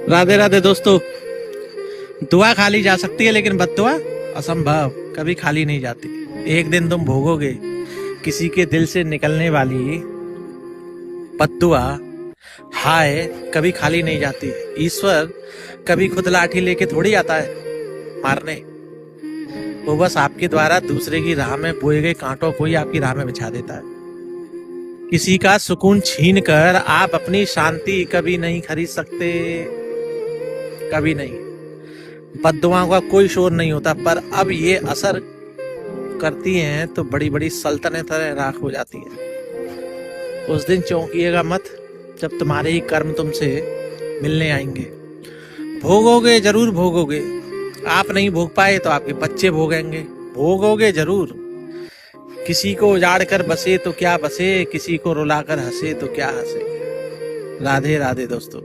राधे राधे दोस्तों। दुआ खाली जा सकती है लेकिन बद्दुआ असंभव, कभी खाली नहीं जाती। एक दिन तुम भोगोगे किसी के दिल से निकलने वाली बद्दुआ, हाय, कभी खाली नहीं जाती। ईश्वर कभी खुद लाठी लेके थोड़ी आता है मारने, वो बस आपके द्वारा दूसरे की राह में बोए गए कांटों को ही आपकी राह में बिछा देता है। किसी का सुकून छीन कर आप अपनी शांति कभी नहीं खरीद सकते, कभी नहीं। बद्दुआओं का कोई शोर नहीं होता, पर अब ये असर करती हैं तो बड़ी बड़ी सल्तनतें राख हो जाती हैं। उस दिन चौंकिएगा मत जब तुम्हारे ही कर्म तुमसे मिलने आएंगे। भोगोगे, जरूर भोगोगे। आप नहीं भोग पाए तो आपके बच्चे भोगेंगे। भोगोगे जरूर। किसी को उजाड़ कर बसे तो क्या बसे, किसी को रुलाकर हंसे तो क्या हंसे। राधे राधे दोस्तों।